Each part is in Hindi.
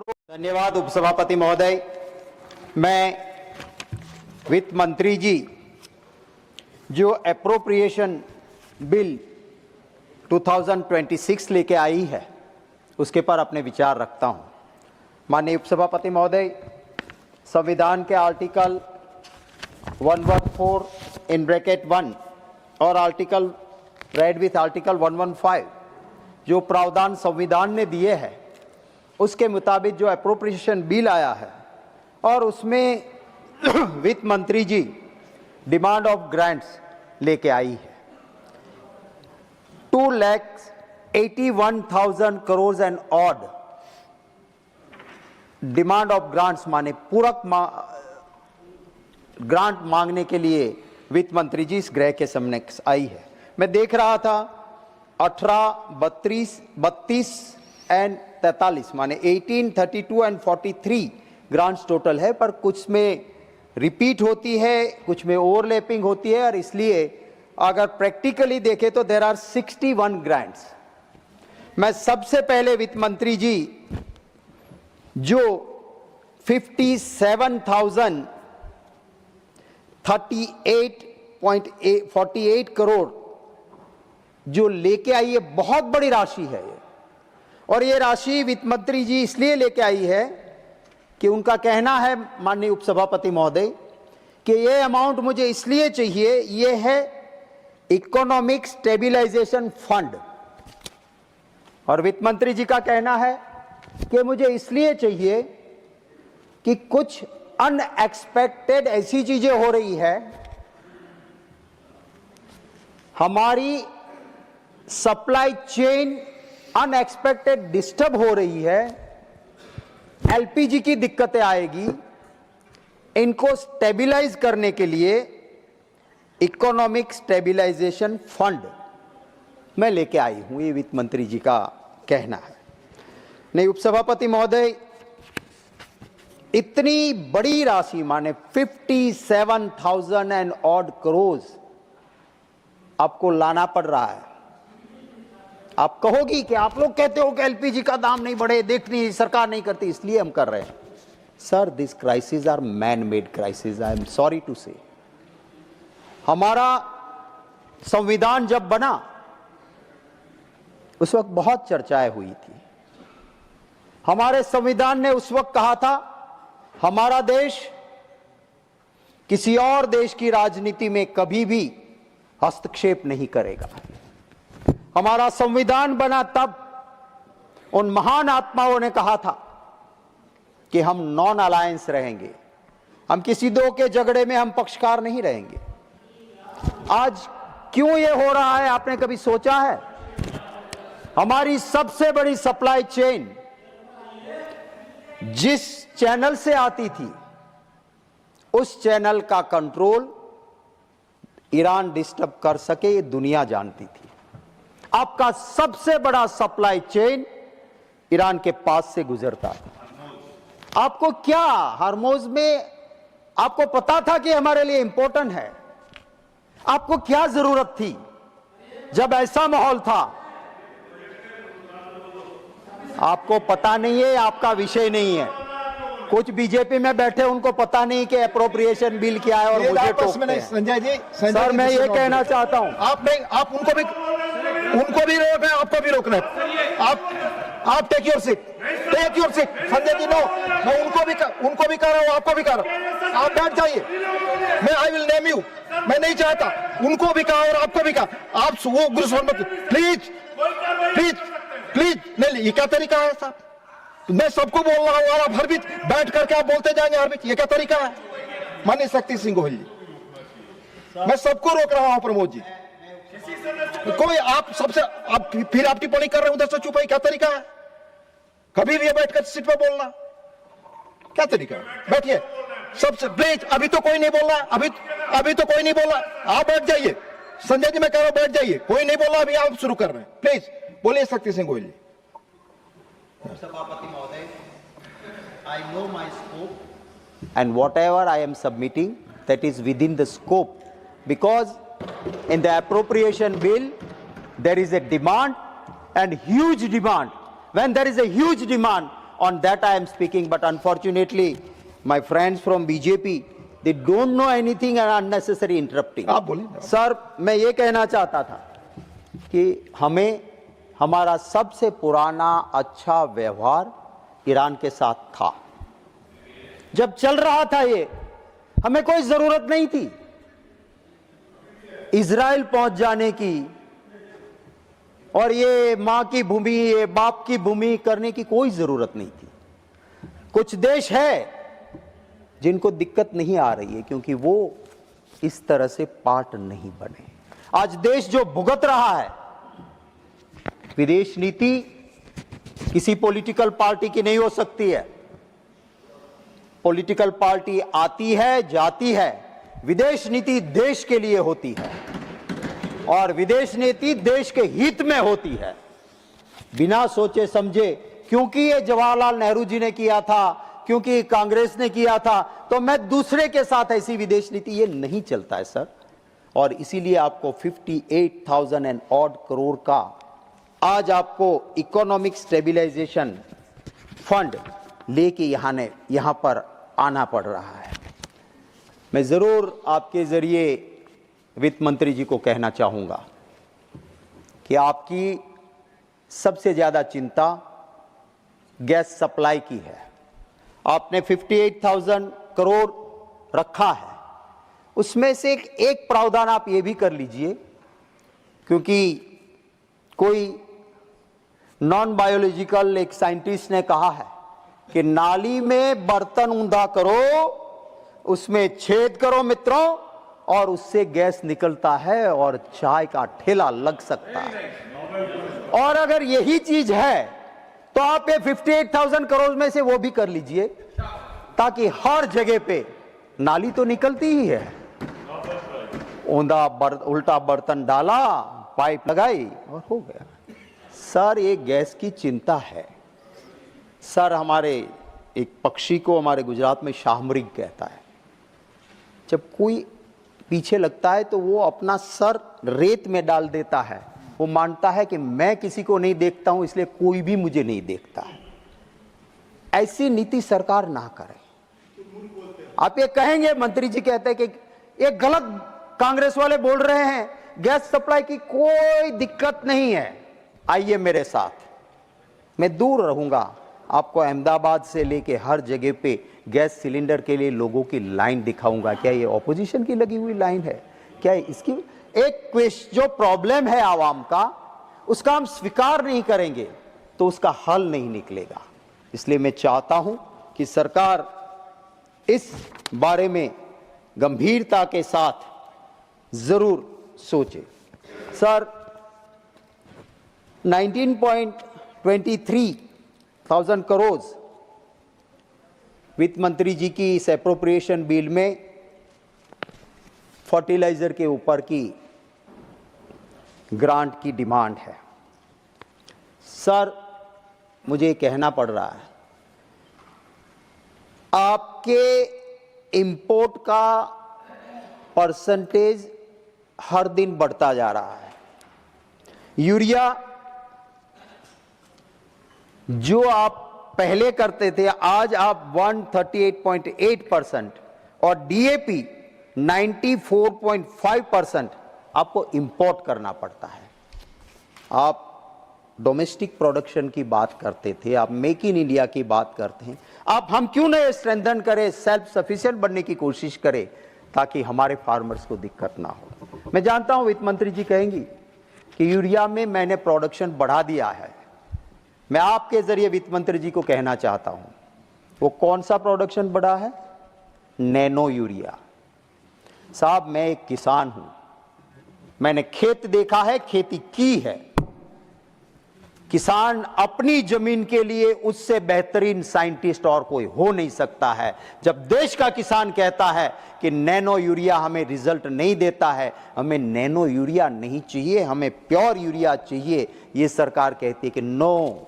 धन्यवाद उपसभापति महोदय। मैं वित्त मंत्री जी जो एप्रोप्रिएशन बिल 2026 लेके आई है उसके पर अपने विचार रखता हूं। माननीय उपसभापति महोदय, संविधान के आर्टिकल 114(1) और आर्टिकल रेड विथ आर्टिकल 115 जो प्रावधान संविधान ने दिए हैं उसके मुताबिक जो एप्रोप्रिएशन बिल आया है और उसमें वित्त मंत्री जी डिमांड ऑफ ग्रांट्स लेके आई है 2,81,000 crore and odd. Demand of grants माने पूरक ग्रांट मांगने के लिए वित्त मंत्री जी इस गृह के सामने आई है। मैं देख रहा था 18, 32 एंड 43 माने 18, 32 एंड 43 ग्रांट्स टोटल है, पर कुछ में रिपीट होती है, कुछ में ओवरलैपिंग होती है और इसलिए अगर प्रैक्टिकली देखें तो देयर आर 61 ग्रांट्स। मैं सबसे पहले वित्त मंत्री जी जो 57,038.48 करोड़ जो लेके आई है, बहुत बड़ी राशि है ये। और ये राशि वित्त मंत्री जी इसलिए लेके आई है कि उनका कहना है माननीय उपसभापति महोदय कि ये अमाउंट मुझे इसलिए चाहिए, ये है इकोनॉमिक स्टेबलाइजेशन फंड। और वित्त मंत्री जी का कहना है कि मुझे इसलिए चाहिए कि कुछ अनएक्सपेक्टेड ऐसी चीजें हो रही है, हमारी सप्लाई चेन अनएक्सपेक्टेड डिस्टर्ब हो रही है, एलपीजी की दिक्कतें आएगी, इनको स्टेबलाइज करने के लिए इकोनॉमिक स्टेबलाइजेशन फंड मैं लेके आई हूं, ये वित्त मंत्री जी का कहना है। नहीं उपसभापति महोदय, इतनी बड़ी राशि माने 57,000 एंड ऑड करोड़ आपको लाना पड़ रहा है। आप कहोगी कि आप लोग कहते हो कि एलपीजी का दाम नहीं बढ़े, देखनी सरकार नहीं करती इसलिए हम कर रहे हैं। Sir, this crisis are man made crisis, I am sorry to say. हमारा संविधान जब बना उस वक्त बहुत चर्चाएं हुई थी। हमारे संविधान ने उस वक्त कहा था हमारा देश किसी और देश की राजनीति में कभी भी हस्तक्षेप नहीं करेगा। हमारा संविधान बना तब उन महान आत्माओं ने कहा था कि हम नॉन अलायंस रहेंगे, हम किसी दो के झगड़े में हम पक्षकार नहीं रहेंगे। आज क्यों ये हो रहा है, आपने कभी सोचा है? हमारी सबसे बड़ी सप्लाई चेन जिस चैनल से आती थी उस चैनल का कंट्रोल ईरान डिस्टर्ब कर सके ये दुनिया जानती थी। आपका सबसे बड़ा सप्लाई चेन ईरान के पास से गुजरता था। आपको क्या हरमोज में आपको पता था कि हमारे लिए इंपॉर्टेंट है? आपको क्या जरूरत थी जब ऐसा माहौल था? आपको पता नहीं है, आपका विषय नहीं है। कुछ बीजेपी में बैठे उनको पता नहीं कि एप्रोप्रिएशन बिल क्या है और मुझे टोकते हैं। संजय जी, सर मैं ये कहना चाहता हूं, आप नहीं, आप उनको भी रोक रहे हैं, आपको भी रोक रहे हैं। आप take your seat Sanjay ji. No, मैं उनको भी कर रहा हूं, आपको भी कर रहा हूं। आप बैठ जाइए, मैं आई विल नेम यू। मैं नहीं चाहता, उनको भी कहा और आपको भी कहा। आप वो गुस्सा मत, प्लीज। नहीं, ये क्या तरीका है साहब? मैं सबको बोल रहा हूं और आप हर बीच बैठ करके आप बोलते जाएंगे हर बीच, ये क्या तरीका है? माननीय शक्ति सिंह गोहिल जी, मैं सबको रोक रहा हूं। प्रमोद जी, कोई आप सबसे आप फिर आप टिप्पणी कर रहे हैं, उधर से चुप है, क्या तरीका है? कभी भी बैठकर सीट पर बोलना क्या तरीका है? बैठिए सबसे प्लीज। अभी तो कोई नहीं बोल रहा, अभी तो कोई नहीं बोल रहा। आप बैठ जाइए संजय जी, मैं कह रहा हूं बैठ जाइए। कोई नहीं बोल रहा, अभी आप शुरू कर रहे हैं। प्लीज बोलिए शक्ति सिंह गोहिल जी। सभापति महोदय, I know my scope and whatever I am submitting that is within the scope, because in the appropriation bill there is a demand and huge demand. When there is a huge demand, on that I am speaking, but unfortunately my friends from BJP, they don't know anything and unnecessary interrupting. आप बोलिए। सर, मैं ये कहना चाहता था कि हमें हमारा सबसे पुराना अच्छा व्यवहार ईरान के साथ था। जब चल रहा था ये, हमें कोई जरूरत नहीं थी इजराइल पहुंच जाने की और ये मां की भूमि, ये बाप की भूमि करने की कोई जरूरत नहीं थी। कुछ देश है जिनको दिक्कत नहीं आ रही है क्योंकि वो इस तरह से पार्ट नहीं बने। आज देश जो भुगत रहा है, विदेश नीति किसी पॉलिटिकल पार्टी की नहीं हो सकती है। पॉलिटिकल पार्टी आती है, जाती है, विदेश नीति देश के लिए होती है और विदेश नीति देश के हित में होती है, बिना सोचे समझे। क्योंकि ये जवाहरलाल नेहरू जी ने किया था, क्योंकि कांग्रेस ने किया था, तो मैं दूसरे के साथ ऐसी विदेश नीति, ये नहीं चलता है सर। और इसीलिए आपको 58,000 एंड ऑड करोड़ का आज आपको इकोनॉमिक स्टेबिलाइजेशन फंड लेके यहां पर आना पड़ रहा है। मैं जरूर आपके जरिए वित्त मंत्री जी को कहना चाहूंगा कि आपकी सबसे ज्यादा चिंता गैस सप्लाई की है। आपने 58,000 करोड़ रखा है, उसमें से एक प्रावधान आप ये भी कर लीजिए, क्योंकि कोई नॉन बायोलॉजिकल एक साइंटिस्ट ने कहा है कि नाली में बर्तन ऊंधा करो, उसमें छेद करो मित्रों, और उससे गैस निकलता है और चाय का ठेला लग सकता है। और अगर यही चीज है तो आप ये 58,000 करोड़ में से वो भी कर लीजिए, ताकि हर जगह पे नाली तो निकलती ही है, उल्टा बर्तन डाला, पाइप लगाई और हो गया। सर, ये गैस की चिंता है सर। हमारे एक पक्षी को हमारे गुजरात में शाहमृग कहता है। जब कोई पीछे लगता है तो वो अपना सर रेत में डाल देता है, वो मानता है कि मैं किसी को नहीं देखता हूं इसलिए कोई भी मुझे नहीं देखता है। ऐसी नीति सरकार ना करे। आप ये कहेंगे, मंत्री जी कहते हैं कि ये गलत कांग्रेस वाले बोल रहे हैं, गैस सप्लाई की कोई दिक्कत नहीं है। आइए मेरे साथ, मैं दूर रहूंगा, आपको अहमदाबाद से लेके हर जगह पे गैस सिलेंडर के लिए लोगों की लाइन दिखाऊंगा। क्या ये ऑपोजिशन की लगी हुई लाइन है? क्या इसकी एक जो प्रॉब्लम है आवाम का, उसका हम स्वीकार नहीं करेंगे तो उसका हल नहीं निकलेगा। इसलिए मैं चाहता हूं कि सरकार इस बारे में गंभीरता के साथ जरूर सोचे। सर, 19.23,000 करोड़ वित्त मंत्री जी की इस एप्रोप्रिएशन बिल में फर्टिलाइजर के ऊपर की ग्रांट की डिमांड है। सर, मुझे कहना पड़ रहा है, आपके इंपोर्ट का परसेंटेज हर दिन बढ़ता जा रहा है। यूरिया जो आप पहले करते थे, आज आप 138.8% और डीएपी 94.5% आपको इंपोर्ट करना पड़ता है। आप डोमेस्टिक प्रोडक्शन की बात करते थे, आप मेक इन इंडिया की बात करते हैं। आप हम क्यों नहीं स्ट्रेंथन करें, सेल्फ सफिशिएंट बनने की कोशिश करें, ताकि हमारे फार्मर्स को दिक्कत ना हो। मैं जानता हूं वित्त मंत्री जी कहेंगी कि यूरिया में मैंने प्रोडक्शन बढ़ा दिया है। मैं आपके जरिए वित्त मंत्री जी को कहना चाहता हूं, वो कौन सा प्रोडक्शन बढ़ा है? Nano urea. साहब, मैं एक किसान हूं, मैंने खेत देखा है, खेती की है। किसान अपनी जमीन के लिए उससे बेहतरीन साइंटिस्ट और कोई हो नहीं सकता है। जब देश का किसान कहता है कि नैनो यूरिया हमें रिजल्ट नहीं देता है, हमें नैनो यूरिया नहीं चाहिए, हमें प्योर यूरिया चाहिए, ये सरकार कहती है कि no,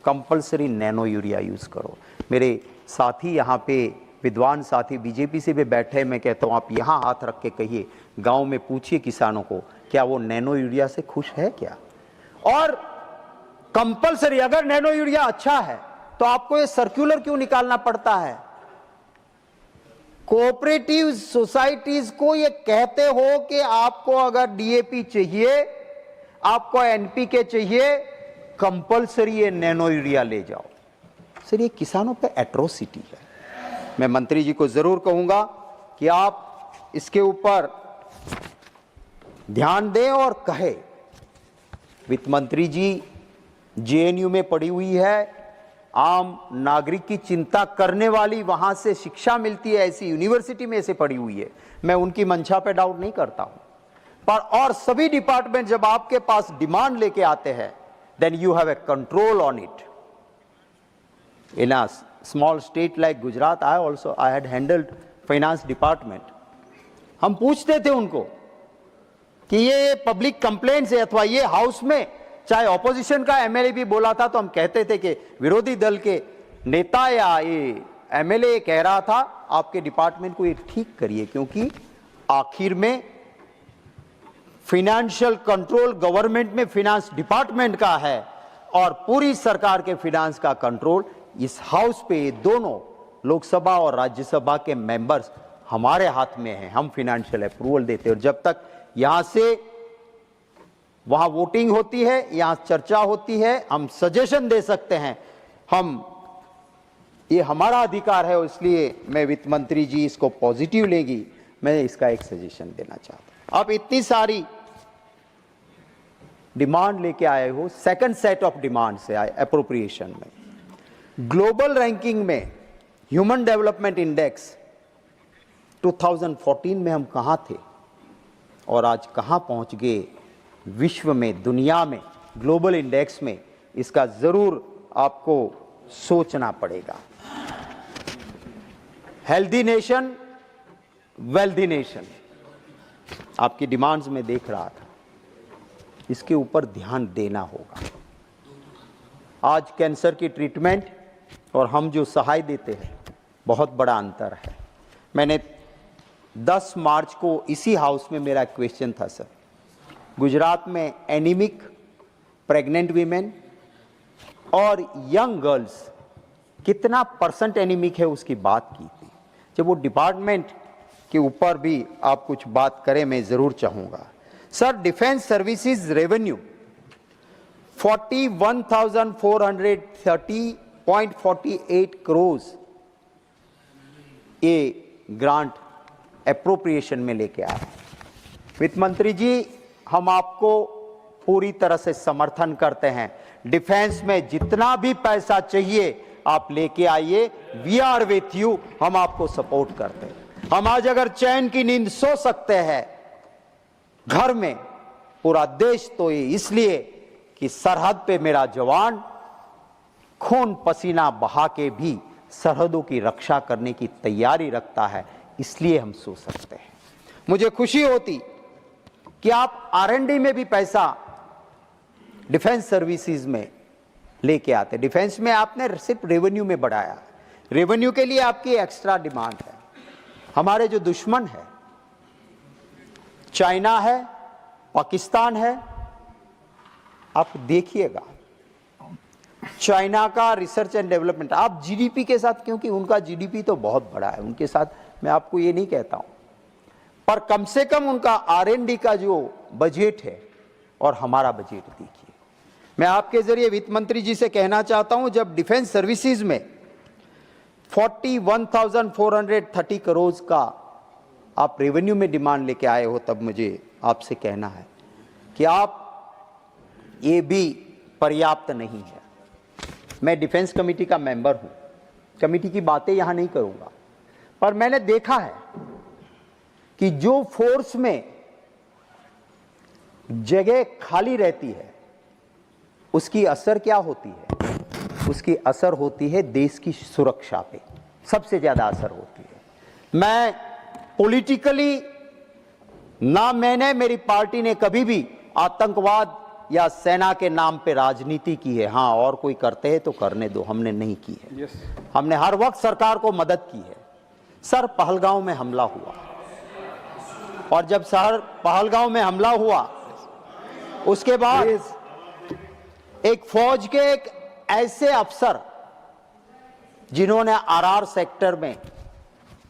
compulsory nano urea use करो। मेरे साथी यहाँ पे विद्वान साथी बीजेपी से भी बैठे, मैं कहता हूँ आप यहाँ हाथ रख के कहिए, गांव में पूछिए किसानों को, क्या वो नैनो यूरिया से खुश है क्या? और कंपलसरी, अगर नैनो यूरिया अच्छा है तो आपको ये सर्कुलर क्यों निकालना पड़ता है? कोऑपरेटिव सोसाइटीज को ये कहते हो कि आपको अगर डीएपी चाहिए, आपको एनपीके चाहिए, कंपलसरी ये नैनो यूरिया ले जाओ। सर, ये किसानों पे एट्रोसिटी है। मैं मंत्री जी को जरूर कहूंगा कि आप इसके ऊपर ध्यान दें और कहे। वित्त मंत्री जी जेएनयू में पढ़ी हुई है, आम नागरिक की चिंता करने वाली वहां से शिक्षा मिलती है, ऐसी यूनिवर्सिटी में ऐसे पढ़ी हुई है। मैं उनकी मंशा पे डाउट नहीं करता हूं, पर और सभी डिपार्टमेंट जब आपके पास डिमांड लेके आते हैं, then you have a control on it. In a small state like Gujarat, I had handled finance department. हम पूछते थे उनको कि ये पब्लिक कंप्लेंट्स है, अथवा ये हाउस में चाहे ऑपोजिशन का एमएलए भी बोला था तो हम कहते थे कि विरोधी दल के नेता या ये एमएलए कह रहा था, आपके डिपार्टमेंट को ये ठीक करिए, क्योंकि आखिर में फाइनेंशियल कंट्रोल गवर्नमेंट में फाइनेंस डिपार्टमेंट का है और पूरी सरकार के फाइनेंस का कंट्रोल इस हाउस पे, दोनों लोकसभा और राज्यसभा के मेंबर्स हमारे हाथ में हैं। हम फाइनेंशियल अप्रूवल देते हैं और जब तक यहां से वहां वोटिंग होती है, यहां चर्चा होती है, हम सजेशन दे सकते हैं, ये हमारा अधिकार है। इसलिए मैं वित्त मंत्री जी इसको पॉजिटिव लेगी, मैं इसका एक सजेशन देना चाहता हूं। आप इतनी सारी डिमांड लेके आए हो, सेकंड सेट ऑफ डिमांड से आए अप्रोप्रिएशन में। ग्लोबल रैंकिंग में ह्यूमन डेवलपमेंट इंडेक्स 2014 में हम कहां थे और आज कहां पहुंच गए विश्व में, दुनिया में, ग्लोबल इंडेक्स में, इसका जरूर आपको सोचना पड़ेगा। हेल्दी नेशन, वेल्दी नेशन, आपकी डिमांड्स में देख रहा था, इसके ऊपर ध्यान देना होगा। आज कैंसर की ट्रीटमेंट और हम जो सहाय देते हैं, बहुत बड़ा अंतर है। मैंने 10 मार्च को इसी हाउस में मेरा क्वेश्चन था सर, गुजरात में एनीमिक प्रेग्नेंट वीमेन और यंग गर्ल्स कितना % एनीमिक है उसकी बात की थी। जब वो डिपार्टमेंट के ऊपर भी आप कुछ बात करें, मैं जरूर चाहूंगा। Sir, defence services revenue 41,430.48 crore ये ग्रांट एप्रोप्रिएशन में लेके आए। वित्त मंत्री जी, हम आपको पूरी तरह से समर्थन करते हैं। डिफेंस में जितना भी पैसा चाहिए आप लेके आइए, वी आर विथ यू, हम आपको सपोर्ट करते हैं। हम आज अगर चैन की नींद सो सकते हैं घर में, पूरा देश तो ये इसलिए कि सरहद पे मेरा जवान खून पसीना बहा के भी सरहदों की रक्षा करने की तैयारी रखता है, इसलिए हम सो सकते हैं। मुझे खुशी होती कि आप R&D में भी पैसा डिफेंस सर्विसेज में लेके आते। डिफेंस में आपने सिर्फ रेवेन्यू में बढ़ाया, रेवेन्यू के लिए आपकी एक्स्ट्रा डिमांड है। हमारे जो दुश्मन है, चाइना है, पाकिस्तान है, आप देखिएगा चाइना का रिसर्च एंड डेवलपमेंट, आप जीडीपी के साथ, क्योंकि उनका जीडीपी तो बहुत बड़ा है, उनके साथ मैं आपको ये नहीं कहता हूं, पर कम से कम उनका R&D का जो बजट है और हमारा बजट देखिए। मैं आपके जरिए वित्त मंत्री जी से कहना चाहता हूं, जब डिफेंस सर्विसेज में 41,430 करोड़ का आप रेवेन्यू में डिमांड लेके आए हो, तब मुझे आपसे कहना है कि आप ये भी पर्याप्त नहीं है। मैं डिफेंस कमेटी का मेंबर हूं, कमेटी की बातें यहां नहीं करूंगा, पर मैंने देखा है कि जो फोर्स में जगह खाली रहती है उसकी असर क्या होती है? उसकी असर होती है देश की सुरक्षा पे, सबसे ज्यादा असर होती है। मैं पॉलिटिकली ना, मैंने, मेरी पार्टी ने कभी भी आतंकवाद या सेना के नाम पे राजनीति की है। हाँ, और कोई करते हैं तो करने दो, हमने नहीं की है। हमने हर वक्त सरकार को मदद की है। सर, पहलगांव में हमला हुआ, और जब सर पहलगांव में हमला हुआ उसके बाद एक फौज के एक ऐसे अफसर जिन्होंने आरआर सेक्टर में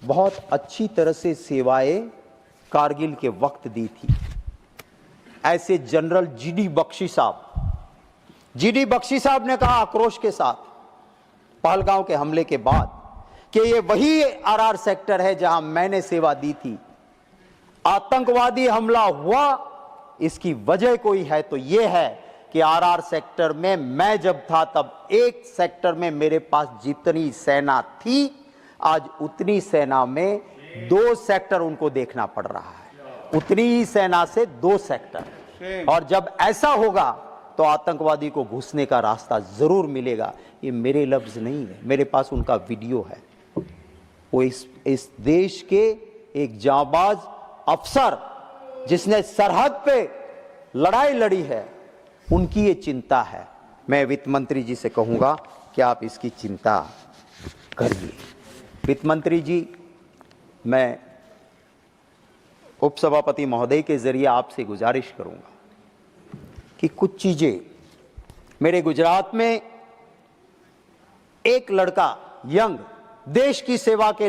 बहुत अच्छी तरह से सेवाएं कारगिल के वक्त दी थी, ऐसे जनरल जीडी बख्शी साहब ने कहा आक्रोश के साथ पहलगांव के हमले के बाद कि ये वही आरआर सेक्टर है जहां मैंने सेवा दी थी। आतंकवादी हमला हुआ, इसकी वजह कोई है तो यह है कि आरआर सेक्टर में मैं जब था तब एक सेक्टर में मेरे पास जितनी सेना थी, आज उतनी सेना में 2 सेक्टर उनको देखना पड़ रहा है। उतनी ही सेना से 2 सेक्टर। और जब ऐसा होगा तो आतंकवादी को घुसने का रास्ता जरूर मिलेगा। ये मेरे लफ्ज नहीं है, मेरे पास उनका वीडियो है। वो इस देश के एक जांबाज अफसर जिसने सरहद पे लड़ाई लड़ी है, उनकी ये चिंता है। मैं वित्त मंत्री जी से कहूंगा कि आप इसकी चिंता करिए। वित्त मंत्री जी, मैं उपसभापति महोदय के जरिए आपसे गुजारिश करूंगा कि कुछ चीजें, मेरे गुजरात में एक लड़का यंग देश की सेवा के